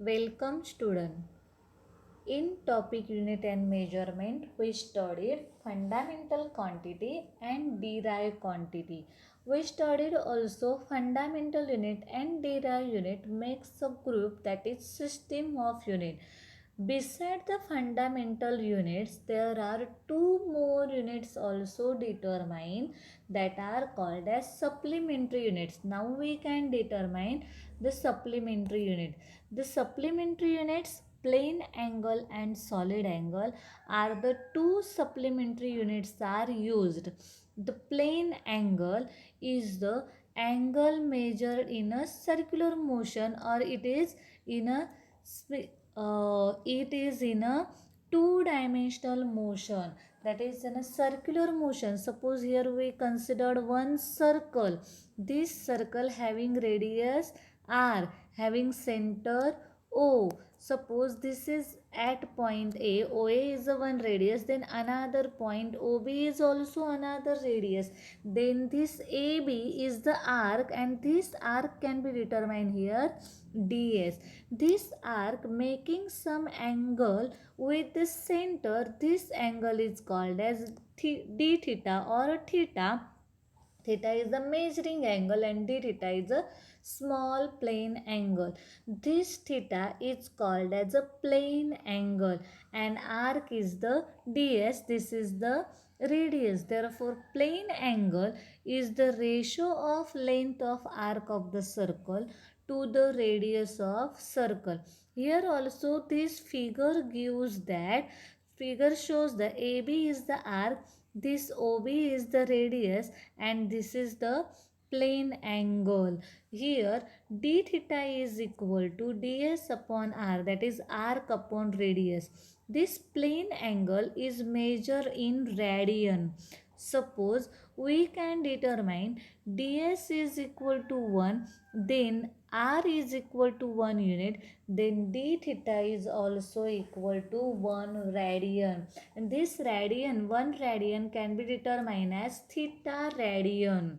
Welcome student. In topic unit and measurement, we studied fundamental quantity and derived quantity. We studied also fundamental unit and derived unit makes a group, that is system of unit. Beside the fundamental units, there are two more units also determined, that are called as supplementary units. Now we can determine the supplementary unit. The supplementary units, plane angle and solid angle, are the two supplementary units are used. The plane angle is the angle measured in a circular motion, or it is in a two-dimensional motion, that is in a circular motion. Suppose here we considered one circle. This circle having radius r, having center O. Suppose this is at point A, OA is the one radius, then another point OB is also another radius. Then this AB is the arc, and this arc can be determined here DS. This arc making some angle with the center, this angle is called as d theta or theta. Theta is the measuring angle and d theta is a small plane angle. This theta is called as a plane angle, and arc is the ds. This is the radius. Therefore, plane angle is the ratio of length of arc of the circle to the radius of circle. Here also this figure shows the AB is the arc, this OB is the radius, and this is the plane angle. Here d theta is equal to ds upon r, that is arc upon radius. This plane angle is measured in radian. Suppose we can determine ds is equal to 1, then r is equal to 1 unit, then d theta is also equal to 1 radian. And this radian, 1 radian can be determined as theta radian,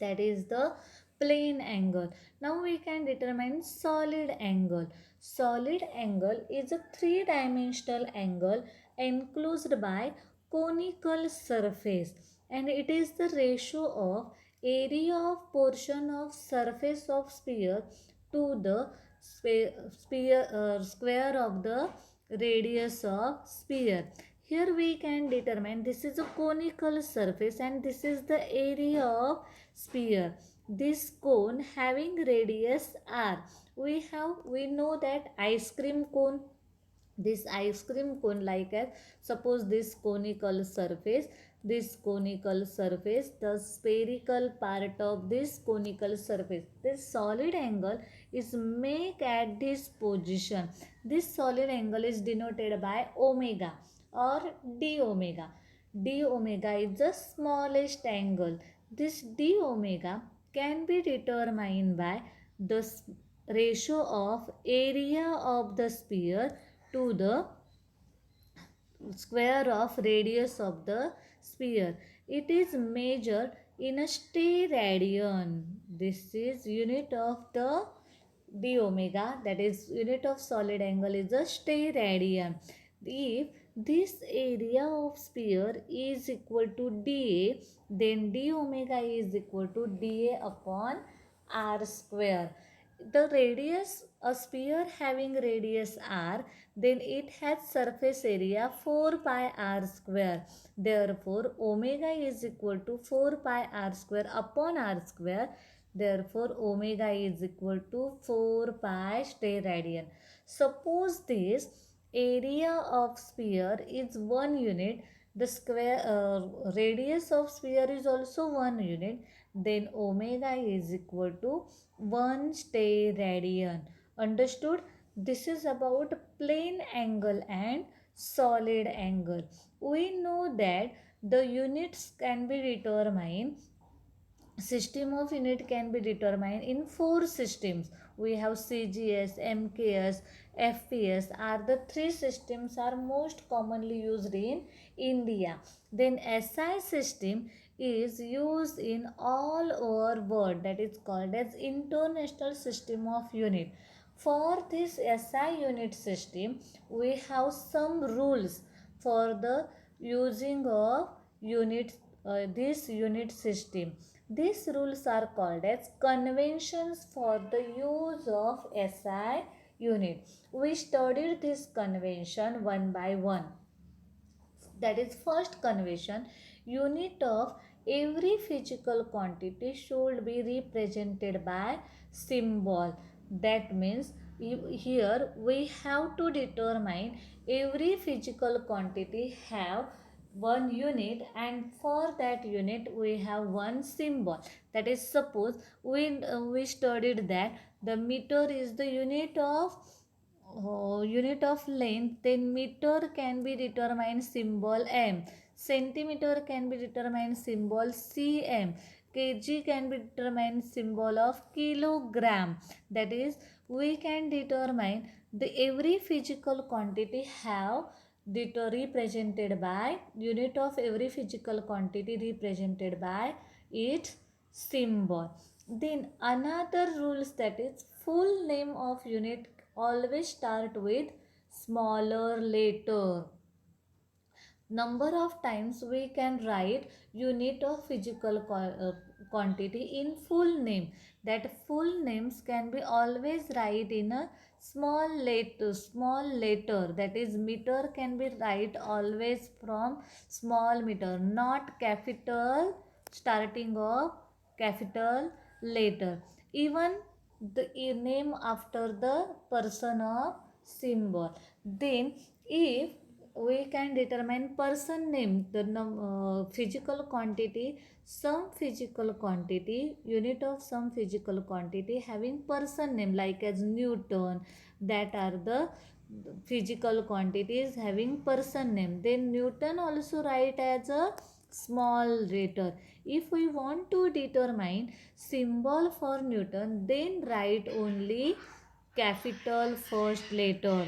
that is the plane angle. Now we can determine solid angle. Solid angle is a three-dimensional angle enclosed by conical surface, and it is the ratio of area of portion of surface of sphere to the square of the radius of sphere. Here we can determine this is a conical surface and this is the area of sphere. This cone having radius r. We know that ice cream cone. This ice cream cone, like as suppose this conical surface, the spherical part of this conical surface, this solid angle is make at this position. This solid angle is denoted by omega or d omega. D omega is the smallest angle. This d omega can be determined by the ratio of area of the sphere to the square of radius of the sphere. It is measured in a steradian. This is unit of the d omega, that is unit of solid angle is a steradian. If this area of sphere is equal to dA, then d omega is equal to dA upon r square. The radius, a sphere having radius r, then it has surface area 4 pi r square. Therefore, omega is equal to 4 pi r square upon r square. Therefore, omega is equal to 4 pi steradian. Suppose this area of sphere is 1 unit, the square radius of sphere is also 1 unit, then omega is equal to 1 steradian. Understood? This is about plane angle and solid angle. We know that the units can be determined, system of unit can be determined in four systems. We have CGS, MKS, FPS are the three systems are most commonly used in India. Then SI system is used in all over world, that is called as international system of unit. For this SI unit system, we have some rules for the using of unit this unit system. These rules are called as conventions for the use of SI unit. We studied this convention one by one. That is first convention, unit of every physical quantity should be represented by symbol. That means here we have to determine every physical quantity have one unit, and for that unit we have one symbol. That is, suppose we studied that the meter is the unit of length, then meter can be determined symbol m, centimeter can be determined symbol cm, kg can be determined symbol of kilogram. That is, we can determine the every physical quantity have represented by unit of every physical quantity represented by its symbol. Then another rules, that is full name of unit always start with smaller letter. Number of times we can write unit of physical quantity in full name. That full names can be always write in a small letter. That is, meter can be write always from small meter, not capital starting of capital letter. Even the name after the person of symbol. Then if we can determine person name, the physical quantity, some physical quantity, unit of some physical quantity having person name like as Newton, that are the physical quantities having person name. Then Newton also write as a small letter. If we want to determine symbol for Newton, then write only capital first letter.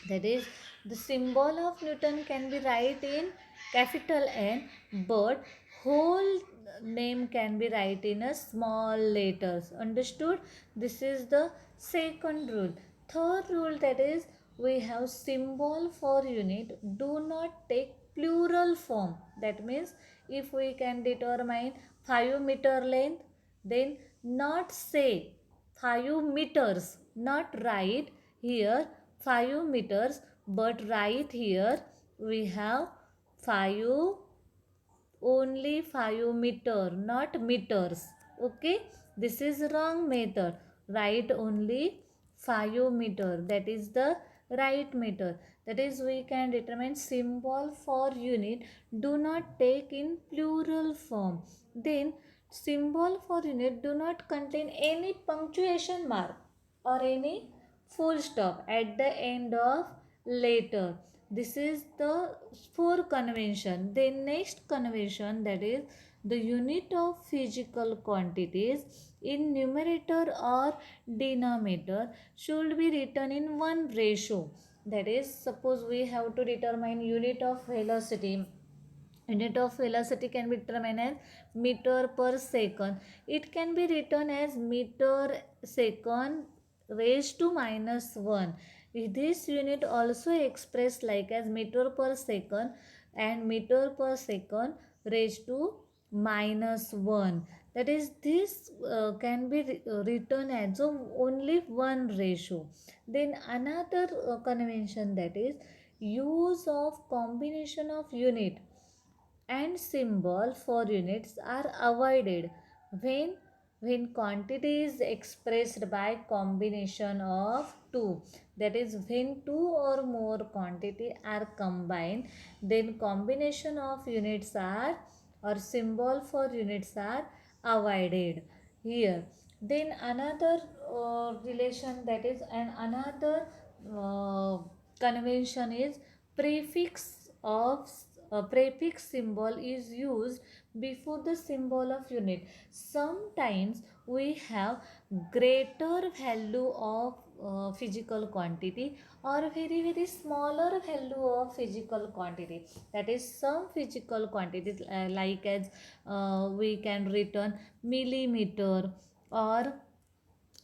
That is, the symbol of Newton can be write in capital N, but whole name can be write in a small letters. Understood? This is the second rule. Third rule, that is, we have symbol for unit do not take plural form. That means if we can determine 5 meter length, then not say 5 meters, not write here 5 meters, but right here we have 5, only 5 meter, not meters. Okay, this is wrong method. Write only 5 meter, that is the right meter. That is, we can determine symbol for unit do not take in plural form. Then symbol for unit do not contain any punctuation mark or any full stop at the end of letter. This is the fourth convention. The next convention, that is the unit of physical quantities in numerator or denominator should be written in one ratio. That is, suppose we have to determine unit of velocity. Unit of velocity can be determined as meter per second. It can be written as meter second raised to minus 1. This unit also expressed like as meter per second and meter per second raised to minus 1. That is, this can be written as only one ratio. Then another convention, that is use of combination of unit and symbol for units are avoided when quantity is expressed by combination of two. That is, when two or more quantity are combined, then combination of units are or symbol for units are avoided here. Then another relation, that is, and another uh, convention is prefix of prefix symbol is used before the symbol of unit. Sometimes we have greater value of physical quantity or very smaller value of physical quantity. That is, some physical quantities like as we can return millimeter or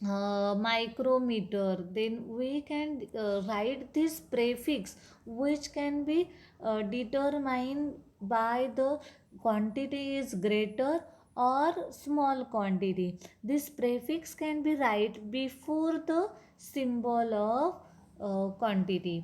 micrometer, then we can write this prefix which can be determined by the quantity is greater or small quantity. This prefix can be write before the symbol of quantity.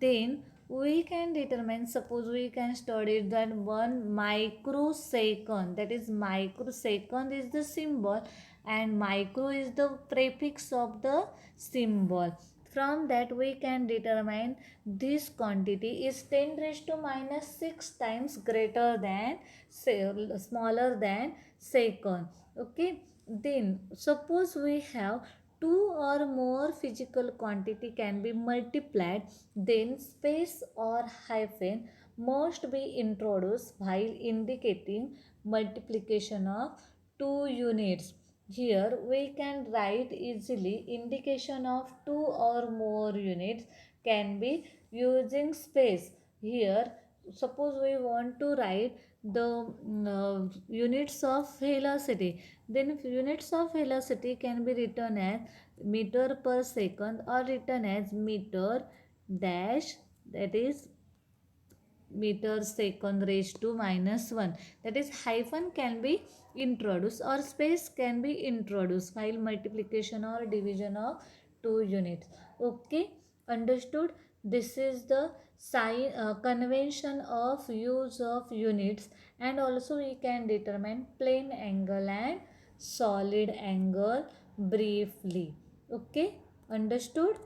Then we can determine, suppose we can study that 1 microsecond, that is microsecond is the symbol and micro is the prefix of the symbol. From that we can determine this quantity is 10 raised to minus 6 times greater than, say, smaller than second. Okay, then suppose we have two or more physical quantity can be multiplied, then space or hyphen must be introduced while indicating multiplication of two units. Here we can write easily indication of two or more units can be using space. Here suppose we want to write the units of velocity, then units of velocity can be written as meter per second or written as meter dash, that is meter second raised to minus 1, that is hyphen can be introduced or space can be introduced while multiplication or division of two units. Okay, understood. This is the sign convention of use of units, and also we can determine plane angle and solid angle briefly. Okay, understood.